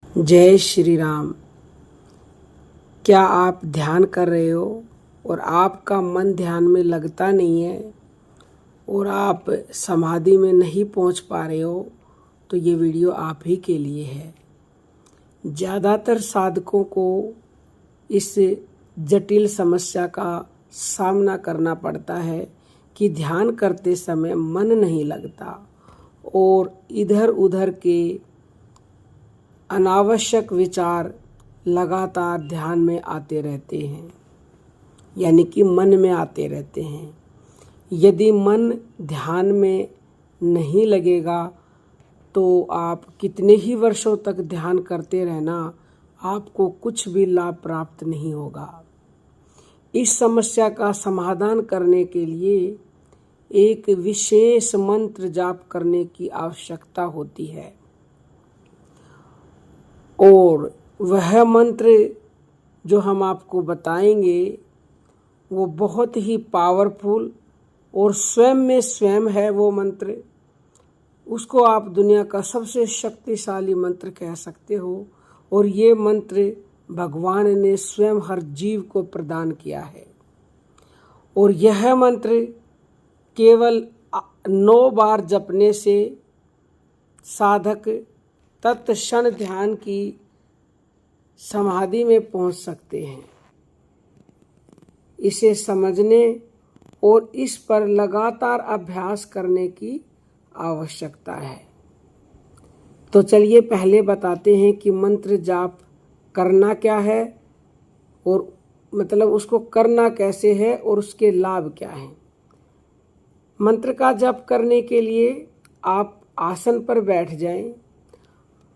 जय श्री राम। क्या आप ध्यान कर रहे हो और आपका मन ध्यान में लगता नहीं है और आप समाधि में नहीं पहुंच पा रहे हो, तो ये वीडियो आप ही के लिए है। ज़्यादातर साधकों को इस जटिल समस्या का सामना करना पड़ता है कि ध्यान करते समय मन नहीं लगता और इधर उधर के अनावश्यक विचार लगातार ध्यान में आते रहते हैं, यानी कि मन में आते रहते हैं। यदि मन ध्यान में नहीं लगेगा तो आप कितने ही वर्षों तक ध्यान करते रहना, आपको कुछ भी लाभ प्राप्त नहीं होगा। इस समस्या का समाधान करने के लिए एक विशेष मंत्र जाप करने की आवश्यकता होती है और वह मंत्र जो हम आपको बताएंगे वो बहुत ही पावरफुल और स्वयं में स्वयं है। वो मंत्र, उसको आप दुनिया का सबसे शक्तिशाली मंत्र कह सकते हो और ये मंत्र भगवान ने स्वयं हर जीव को प्रदान किया है। और यह मंत्र केवल 9 बार जपने से साधक तत्क्षण ध्यान की समाधि में पहुंच सकते हैं। इसे समझने और इस पर लगातार अभ्यास करने की आवश्यकता है। तो चलिए पहले बताते हैं कि मंत्र जाप करना क्या है और मतलब उसको करना कैसे है और उसके लाभ क्या हैं। मंत्र का जाप करने के लिए आप आसन पर बैठ जाएं।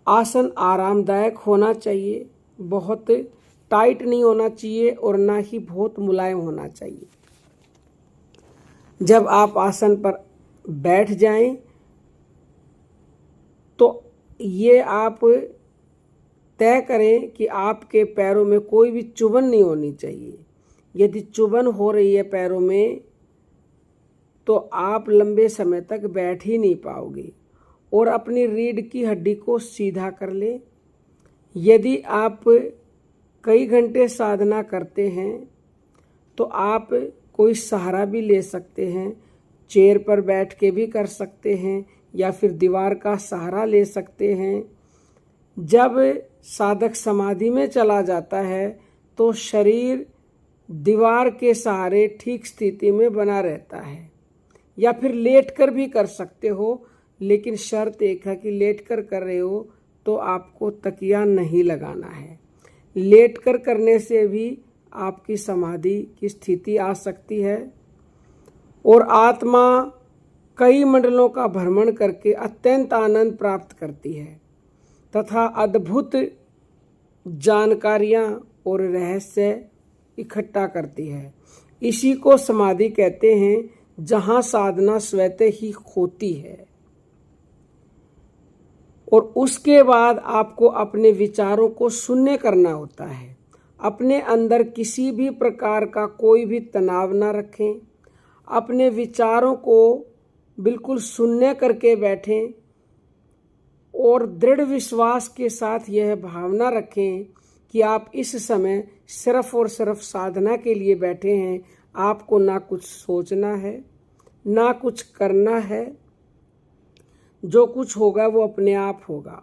आसन आरामदायक होना चाहिए, बहुत टाइट नहीं होना चाहिए और ना ही बहुत मुलायम होना चाहिए। जब आप आसन पर बैठ जाएं तो ये आप तय करें कि आपके पैरों में कोई भी चुभन नहीं होनी चाहिए। यदि चुभन हो रही है पैरों में तो आप लंबे समय तक बैठ ही नहीं पाओगे। और अपनी रीढ़ की हड्डी को सीधा कर लें। यदि आप कई घंटे साधना करते हैं तो आप कोई सहारा भी ले सकते हैं, चेयर पर बैठ के भी कर सकते हैं या फिर दीवार का सहारा ले सकते हैं। जब साधक समाधि में चला जाता है तो शरीर दीवार के सहारे ठीक स्थिति में बना रहता है, या फिर लेटकर भी कर सकते हो, लेकिन शर्त एक है कि लेटकर कर रहे हो तो आपको तकिया नहीं लगाना है। लेटकर करने से भी आपकी समाधि की स्थिति आ सकती है और आत्मा कई मंडलों का भ्रमण करके अत्यंत आनंद प्राप्त करती है तथा अद्भुत जानकारियां और रहस्य इकट्ठा करती है। इसी को समाधि कहते हैं, जहां साधना स्वतः ही होती है। और उसके बाद आपको अपने विचारों को शून्य करना होता है। अपने अंदर किसी भी प्रकार का कोई भी तनाव ना रखें। अपने विचारों को बिल्कुल शून्य करके बैठें और दृढ़ विश्वास के साथ यह भावना रखें कि आप इस समय सिर्फ और सिर्फ साधना के लिए बैठे हैं। आपको ना कुछ सोचना है, ना कुछ करना है। जो कुछ होगा वो अपने आप होगा।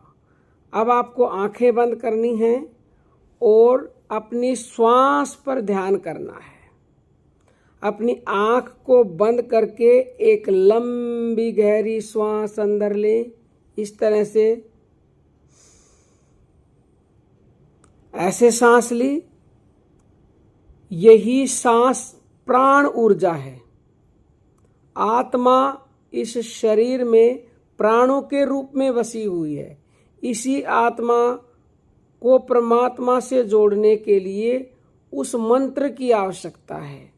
अब आपको आंखें बंद करनी हैं और अपनी श्वास पर ध्यान करना है। अपनी आंख को बंद करके एक लंबी गहरी श्वास अंदर लें, इस तरह से ऐसे सांस ली। यही सांस प्राण ऊर्जा है। आत्मा इस शरीर में प्राणों के रूप में बसी हुई है। इसी आत्मा को परमात्मा से जोड़ने के लिए उस मंत्र की आवश्यकता है।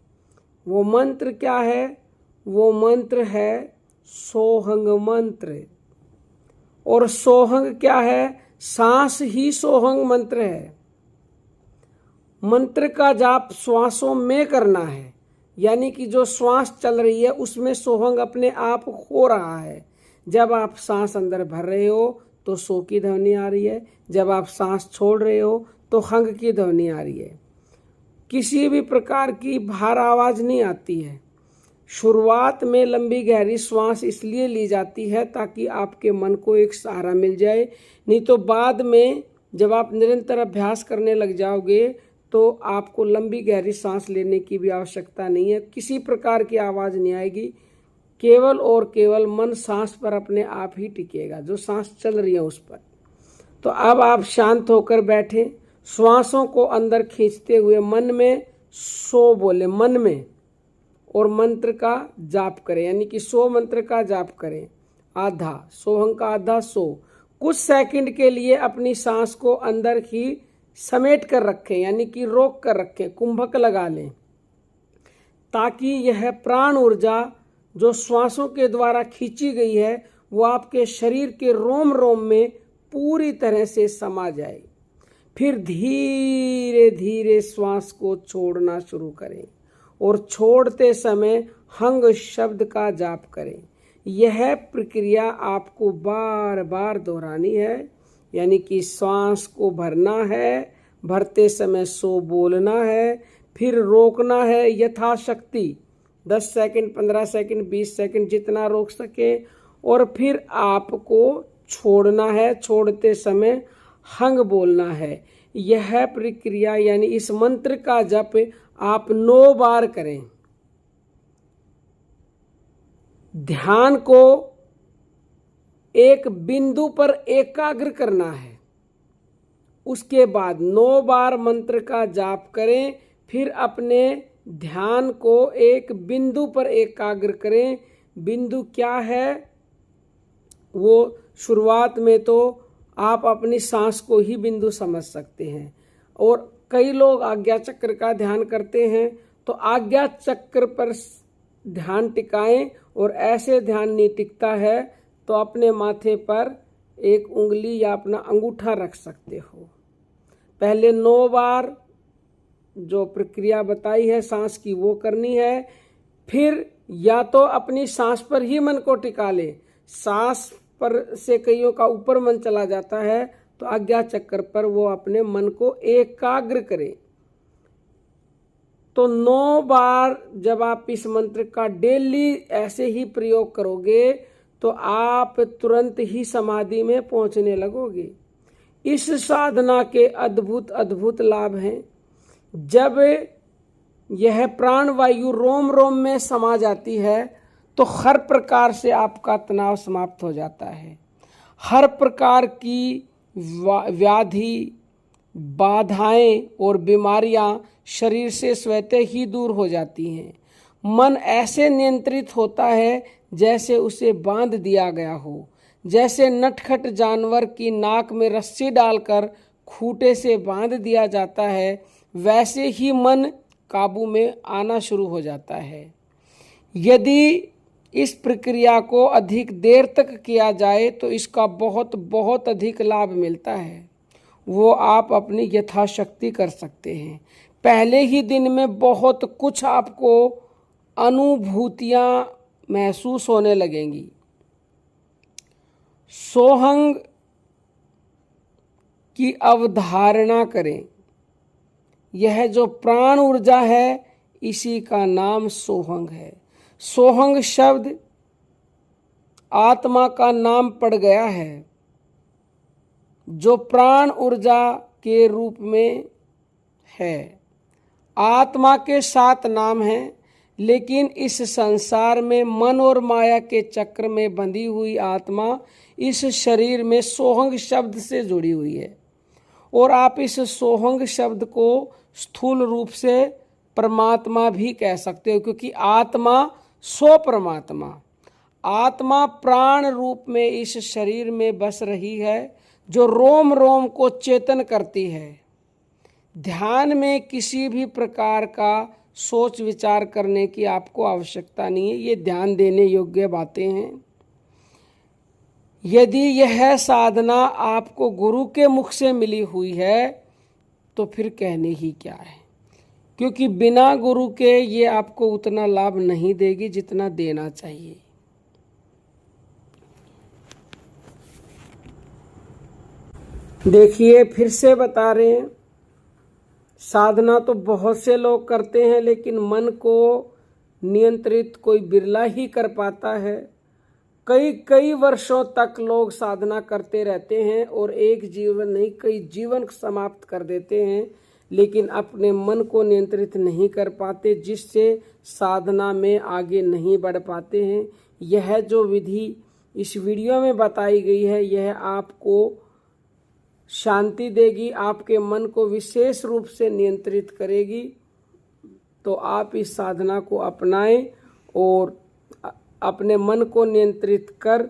वो मंत्र क्या है? वो मंत्र है सोहंग मंत्र। और सोहंग क्या है? सांस ही सोहंग मंत्र है। मंत्र का जाप श्वासों में करना है, यानी कि जो श्वास चल रही है उसमें सोहंग अपने आप हो रहा है। जब आप सांस अंदर भर रहे हो तो सो की ध्वनि आ रही है, जब आप सांस छोड़ रहे हो तो हंग की ध्वनि आ रही है। किसी भी प्रकार की बाहर आवाज नहीं आती है। शुरुआत में लंबी गहरी श्वास इसलिए ली जाती है ताकि आपके मन को एक सहारा मिल जाए, नहीं तो बाद में जब आप निरंतर अभ्यास करने लग जाओगे तो आपको लंबी गहरी सांस लेने की भी आवश्यकता नहीं है। किसी प्रकार की आवाज़ नहीं आएगी, केवल और केवल मन सांस पर अपने आप ही टिकेगा, जो सांस चल रही है उस पर। तो अब आप शांत होकर बैठे, श्वासों को अंदर खींचते हुए मन में सो बोले, मन में, और मंत्र का जाप करें, यानी कि सो मंत्र का जाप करें। आधा सोहंग का आधा सो। कुछ सेकंड के लिए अपनी सांस को अंदर ही समेट कर रखें, यानी कि रोक कर रखें, कुंभक लगा लें, ताकि यह प्राण ऊर्जा जो श्वासों के द्वारा खींची गई है वो आपके शरीर के रोम रोम में पूरी तरह से समा जाए। फिर धीरे धीरे श्वास को छोड़ना शुरू करें और छोड़ते समय हंग शब्द का जाप करें। यह प्रक्रिया आपको बार बार दोहरानी है, यानी कि श्वास को भरना है, भरते समय सो बोलना है, फिर रोकना है यथाशक्ति 10 सेकंड, 15 सेकंड, 20 सेकंड, जितना रोक सके, और फिर आपको छोड़ना है, छोड़ते समय हंग बोलना है। यह प्रक्रिया यानी इस मंत्र का जप आप 9 बार करें। ध्यान को एक बिंदु पर एकाग्र करना है। उसके बाद 9 बार मंत्र का जाप करें, फिर अपने ध्यान को एक बिंदु पर एकाग्र करें। बिंदु क्या है? वो शुरुआत में तो आप अपनी सांस को ही बिंदु समझ सकते हैं, और कई लोग आज्ञा चक्र का ध्यान करते हैं, तो आज्ञा चक्र पर ध्यान टिकाएं, और ऐसे ध्यान नहीं टिकता है तो अपने माथे पर एक उंगली या अपना अंगूठा रख सकते हो। पहले 9 बार जो प्रक्रिया बताई है सांस की वो करनी है, फिर या तो अपनी सांस पर ही मन को टिका ले, सांस पर से कईयों का ऊपर मन चला जाता है, तो आज्ञा चक्र पर वो अपने मन को एकाग्र करे। तो 9 बार जब आप इस मंत्र का डेली ऐसे ही प्रयोग करोगे तो आप तुरंत ही समाधि में पहुंचने लगोगे। इस साधना के अद्भुत अद्भुत लाभ हैं। जब यह प्राण वायु रोम रोम में समा जाती है तो हर प्रकार से आपका तनाव समाप्त हो जाता है। हर प्रकार की व्याधि, बाधाएं और बीमारियां शरीर से स्वतः ही दूर हो जाती हैं। मन ऐसे नियंत्रित होता है जैसे उसे बांध दिया गया हो। जैसे नटखट जानवर की नाक में रस्सी डालकर खूंटे से बांध दिया जाता है, वैसे ही मन काबू में आना शुरू हो जाता है। यदि इस प्रक्रिया को अधिक देर तक किया जाए तो इसका बहुत बहुत अधिक लाभ मिलता है। वो आप अपनी यथाशक्ति कर सकते हैं। पहले ही दिन में बहुत कुछ आपको अनुभूतियां महसूस होने लगेंगी। सोहंग की अवधारणा करें। यह जो प्राण ऊर्जा है इसी का नाम सोहंग है। सोहंग शब्द आत्मा का नाम पड़ गया है, जो प्राण ऊर्जा के रूप में है। आत्मा के 7 नाम हैं, लेकिन इस संसार में मन और माया के चक्र में बंधी हुई आत्मा इस शरीर में सोहंग शब्द से जुड़ी हुई है। और आप इस सोहंग शब्द को स्थूल रूप से परमात्मा भी कह सकते हो, क्योंकि आत्मा सो परमात्मा, आत्मा प्राण रूप में इस शरीर में बस रही है, जो रोम रोम को चेतन करती है। ध्यान में किसी भी प्रकार का सोच विचार करने की आपको आवश्यकता नहीं है। ये ध्यान देने योग्य बातें हैं। यदि यह साधना आपको गुरु के मुख से मिली हुई है तो फिर कहने ही क्या है, क्योंकि बिना गुरु के ये आपको उतना लाभ नहीं देगी जितना देना चाहिए। देखिए, फिर से बता रहे हैं, साधना तो बहुत से लोग करते हैं, लेकिन मन को नियंत्रित कोई बिरला ही कर पाता है। कई कई वर्षों तक लोग साधना करते रहते हैं और एक जीवन नहीं, कई जीवन समाप्त कर देते हैं, लेकिन अपने मन को नियंत्रित नहीं कर पाते, जिससे साधना में आगे नहीं बढ़ पाते हैं। यह जो विधि इस वीडियो में बताई गई है, यह आपको शांति देगी, आपके मन को विशेष रूप से नियंत्रित करेगी। तो आप इस साधना को अपनाएं और अपने मन को नियंत्रित कर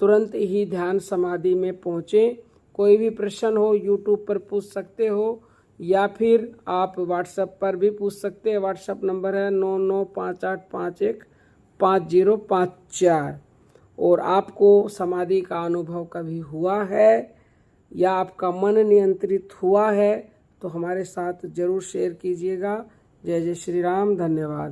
तुरंत ही ध्यान समाधि में पहुँचें। कोई भी प्रश्न हो यूट्यूब पर पूछ सकते हो, या फिर आप व्हाट्सएप पर भी पूछ सकते हैं। व्हाट्सएप नंबर है 9958515054। और आपको समाधि का अनुभव कभी हुआ है या आपका मन नियंत्रित हुआ है तो हमारे साथ ज़रूर शेयर कीजिएगा। जय जय श्री राम। धन्यवाद।